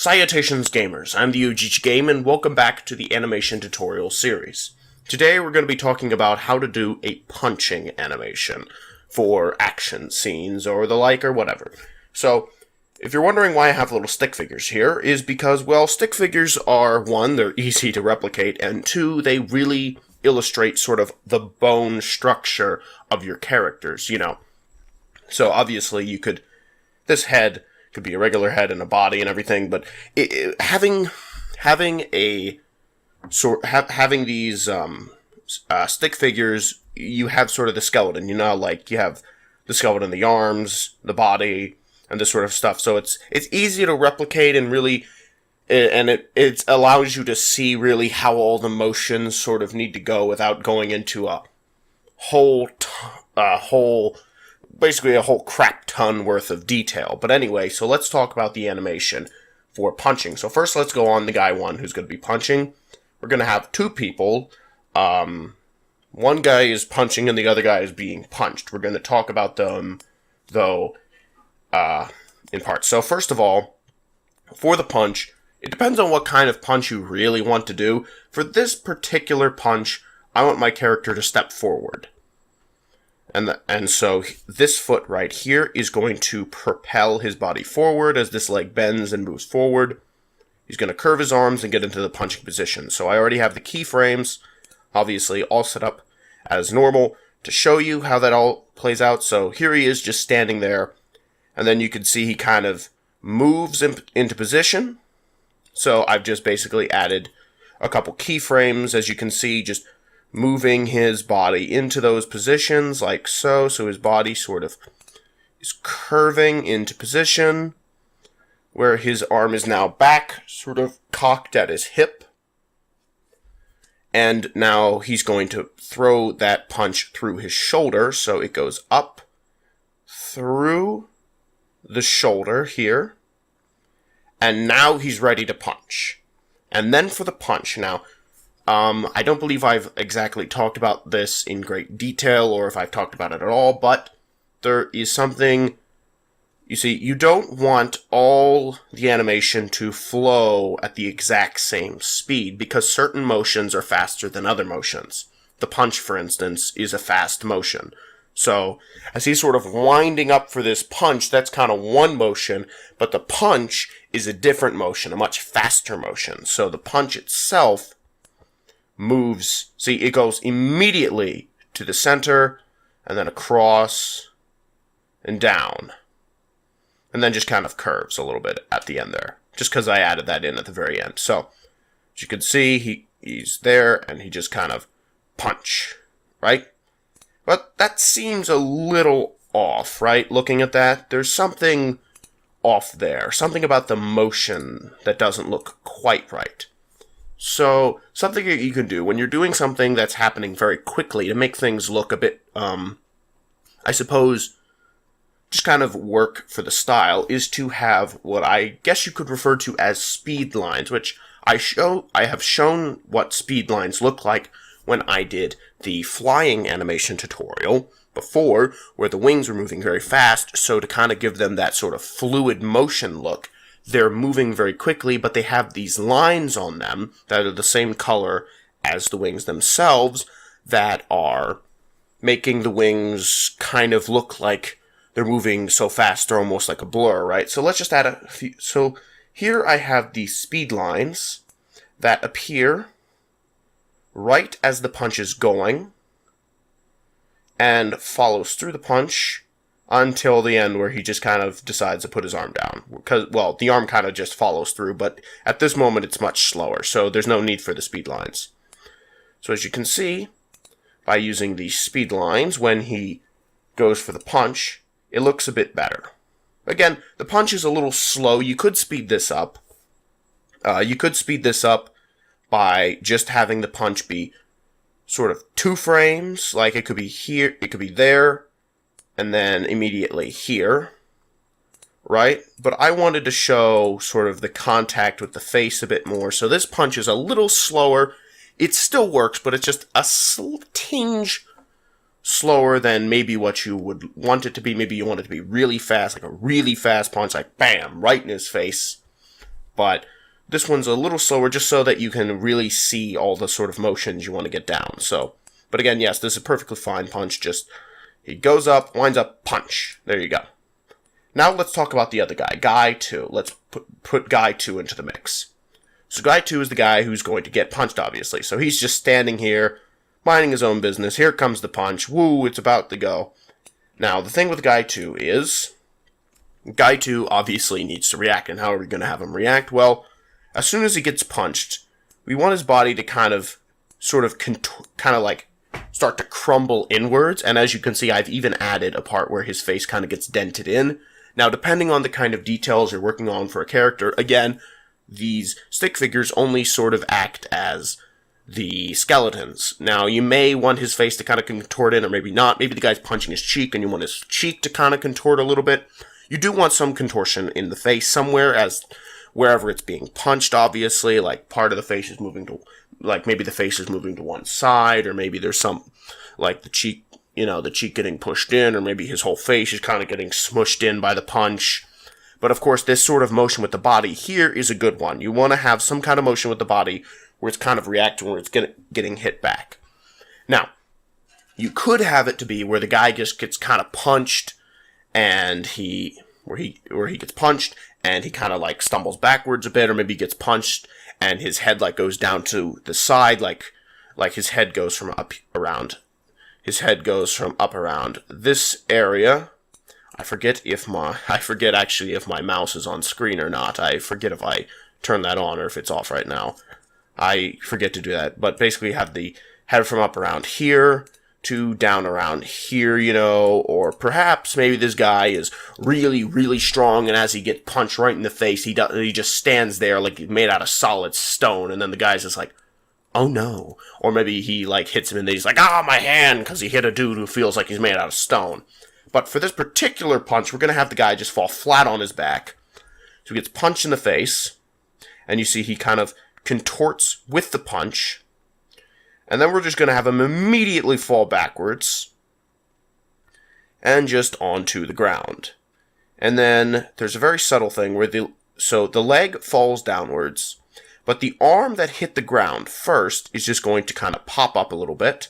Salutations gamers, I'm the OgichiGame and welcome back to the animation tutorial series. Today we're going to be talking about how to do a punching animation for action scenes or the like or whatever. So, if you're wondering why I have little stick figures here, is because, well, stick figures are, one, they're easy to replicate, and two, they really illustrate sort of the bone structure of your characters, you know. So obviously you could, this head could be a regular head and a body and everything, but having these stick figures, you have sort of the skeleton, you know, like you have the skeleton, the arms, the body, and this sort of stuff. So it's easy to replicate and really, and it allows you to see really how all the motions sort of need to go without going into a basically a whole crap ton worth of detail. But anyway, so let's talk about the animation for punching. So first let's go on the guy one who's going to be punching. We're going to have two people. One guy is punching and the other guy is being punched. We're going to talk about them, though, in parts. So first of all, for the punch, it depends on what kind of punch you really want to do. For this particular punch, I want my character to step forward. And so this foot right here is going to propel his body forward as this leg bends and moves forward. He's going to curve his arms and get into the punching position. So I already have the keyframes, obviously, all set up as normal to show you how that all plays out. So here he is just standing there. And then you can see he kind of moves into position. So I've just basically added a couple keyframes, as you can see, just moving his body into those positions like so. So his body sort of is curving into position where his arm is now back, sort of cocked at his hip. And now he's going to throw that punch through his shoulder. So it goes up through the shoulder here. And now he's ready to punch. And then for the punch. Now, I don't believe I've exactly talked about this in great detail, or if I've talked about it at all, but there is something, you see, you don't want all the animation to flow at the exact same speed, because certain motions are faster than other motions. The punch, for instance, is a fast motion. So, as he's sort of winding up for this punch, that's kind of one motion, but the punch is a different motion, a much faster motion. So the punch itself moves, see, it goes immediately to the center, and then across, and down. And then just kind of curves a little bit at the end there, just because I added that in at the very end. So, as you can see, he's there, and he just kind of punch, right? But that seems a little off, right? Looking at that, there's something off there. Something about the motion that doesn't look quite right. So, something that you can do when you're doing something that's happening very quickly to make things look a bit, I suppose, just kind of work for the style, is to have what I guess you could refer to as speed lines, which I have shown what speed lines look like when I did the flying animation tutorial before, where the wings were moving very fast. So to kind of give them that sort of fluid motion look, they're moving very quickly, but they have these lines on them that are the same color as the wings themselves that are making the wings kind of look like they're moving so fast they're almost like a blur, right? So let's just add a few. So here I have these speed lines that appear right as the punch is going and follows through the punch until the end where he just kind of decides to put his arm down. Because, well, the arm kind of just follows through, but at this moment it's much slower, so there's no need for the speed lines. So as you can see, by using these speed lines, when he goes for the punch, it looks a bit better. Again, the punch is a little slow. You could speed this up. By just having the punch be sort of 2 frames, like it could be here, it could be there, and then immediately here, right? But I wanted to show sort of the contact with the face a bit more, so this punch is a little slower. It still works, but it's just a tinge slower than maybe what you would want it to be. Maybe you want it to be really fast, like a really fast punch, like bam, right in his face. but this one's a little slower just so that you can really see all the sort of motions you want to get down. So, but again, yes, this is a perfectly fine punch. Just, he goes up, winds up, punch. There you go. Now let's talk about the other guy, Guy 2. Let's put Guy 2 into the mix. So Guy 2 is the guy who's going to get punched, obviously. So he's just standing here, minding his own business. Here comes the punch. Woo, it's about to go. Now, the thing with Guy 2 is, Guy 2 obviously needs to react. And how are we going to have him react? Well, as soon as he gets punched, we want his body to kind of like start to crumble inwards. And as you can see, I've even added a part where his face kind of gets dented in. Now, depending on the kind of details you're working on for a character, again, these stick figures only sort of act as the skeletons. Now, you may want his face to kind of contort in, or maybe not. Maybe the guy's punching his cheek, and you want his cheek to kind of contort a little bit. You do want some contortion in the face somewhere, as wherever it's being punched, obviously. Like, part of the face is moving to, like, maybe the face is moving to one side, or maybe there's some, like, the cheek, the cheek getting pushed in, or maybe his whole face is kind of getting smushed in by the punch. But of course, this sort of motion with the body here is a good one. You want to have some kind of motion with the body where it's kind of reacting, where it's getting hit back. Now, you could have it to be where the guy just gets kind of punched, and where he gets punched, and he kind of like stumbles backwards a bit, or maybe he gets punched, and his head like goes down to the side, like his head goes from up around. His head goes from up around this area. I forget actually if my mouse is on screen or not. I forget if I turn that on or if it's off right now. I forget to do that. But basically you have the head from up around here to down around here, or perhaps maybe this guy is really, really strong, and as he gets punched right in the face, he just stands there like he's made out of solid stone, and then the guy's just like, oh no. Or maybe he like hits him and he's like, my hand, because he hit a dude who feels like he's made out of stone. But for this particular punch, we're going to have the guy just fall flat on his back. So he gets punched in the face, and you see he kind of contorts with the punch. And then we're just going to have him immediately fall backwards and just onto the ground. And then there's a very subtle thing where the leg falls downwards, but the arm that hit the ground first is just going to kind of pop up a little bit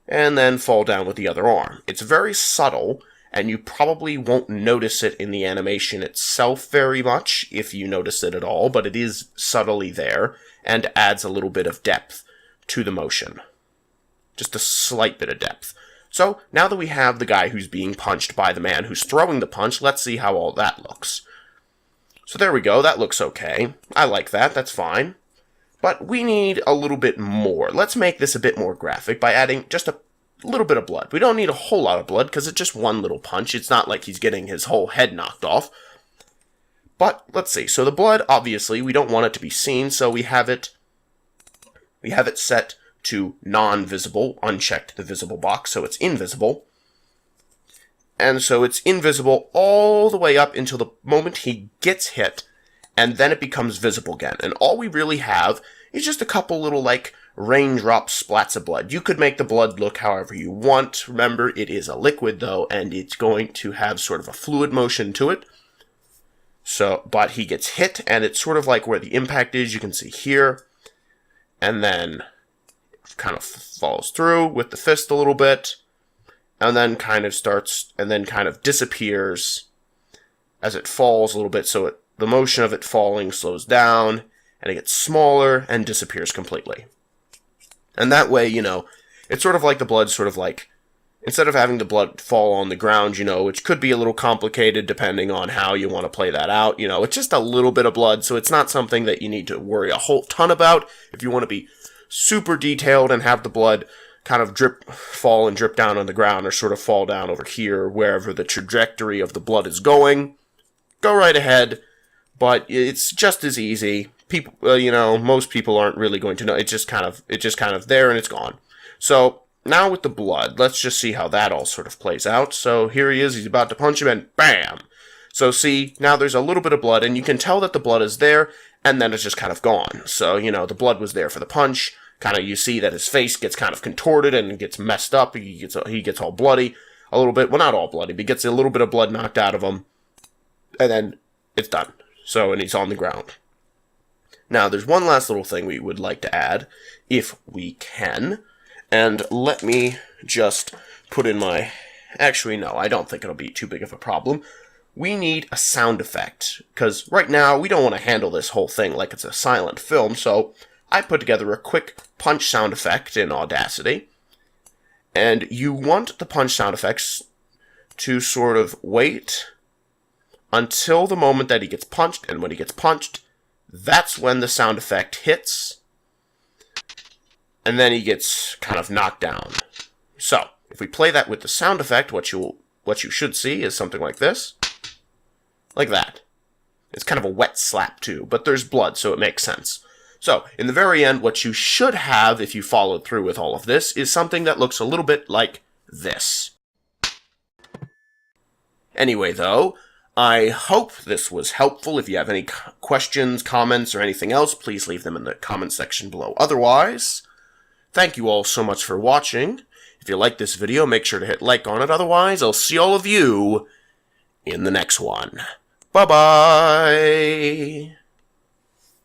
and then fall down with the other arm. It's very subtle, and you probably won't notice it in the animation itself very much, if you notice it at all, but it is subtly there and adds a little bit of depth to the motion. Just a slight bit of depth. So, now that we have the guy who's being punched by the man who's throwing the punch, let's see how all that looks. So there we go, that looks okay. I like that, that's fine. But we need a little bit more. Let's make this a bit more graphic by adding just a little bit of blood. We don't need a whole lot of blood because it's just one little punch. It's not like he's getting his whole head knocked off. But let's see. So the blood, obviously, we don't want it to be seen, so we have it set to non-visible, unchecked the visible box, so it's invisible. And so it's invisible all the way up until the moment he gets hit, and then it becomes visible again. And all we really have is just a couple little, like, raindrop splats of blood. You could make the blood look however you want. Remember, it is a liquid, though, and it's going to have sort of a fluid motion to it. But he gets hit, and it's sort of like where the impact is, you can see here. And then it kind of falls through with the fist a little bit. And then kind of disappears as it falls a little bit, so the motion of it falling slows down, and it gets smaller and disappears completely. And that way, it's sort of like the blood sort of like, instead of having the blood fall on the ground, which could be a little complicated depending on how you want to play that out, it's just a little bit of blood, so it's not something that you need to worry a whole ton about. If you want to be super detailed and have the blood kind of fall and drip down on the ground, or sort of fall down over here, wherever the trajectory of the blood is going, go right ahead. But it's just as easy. People, most people aren't really going to know. It's just kind of there and it's gone. So now with the blood, let's just see how that all sort of plays out. So here he is. He's about to punch him, and bam. So see, now there's a little bit of blood, and you can tell that the blood is there, and then it's just kind of gone. So the blood was there for the punch. Kind of, you see that his face gets kind of contorted and gets messed up. He gets all bloody a little bit. Well, not all bloody, but he gets a little bit of blood knocked out of him, and then it's done. So, and he's on the ground. Now, there's one last little thing we would like to add, if we can, and let me just put in my... Actually, no, I don't think it'll be too big of a problem. We need a sound effect, because right now we don't want to handle this whole thing like it's a silent film, so I put together a quick punch sound effect in Audacity, and you want the punch sound effects to sort of wait until the moment that he gets punched, and when he gets punched, that's when the sound effect hits, and then he gets kind of knocked down. So, if we play that with the sound effect, what you should see is something like this. Like that. It's kind of a wet slap too, but there's blood, so it makes sense. So, in the very end, what you should have, if you followed through with all of this, is something that looks a little bit like this. Anyway, though, I hope this was helpful. If you have any questions, comments, or anything else, please leave them in the comment section below. Otherwise, thank you all so much for watching. If you like this video, make sure to hit like on it. Otherwise, I'll see all of you in the next one. Bye-bye!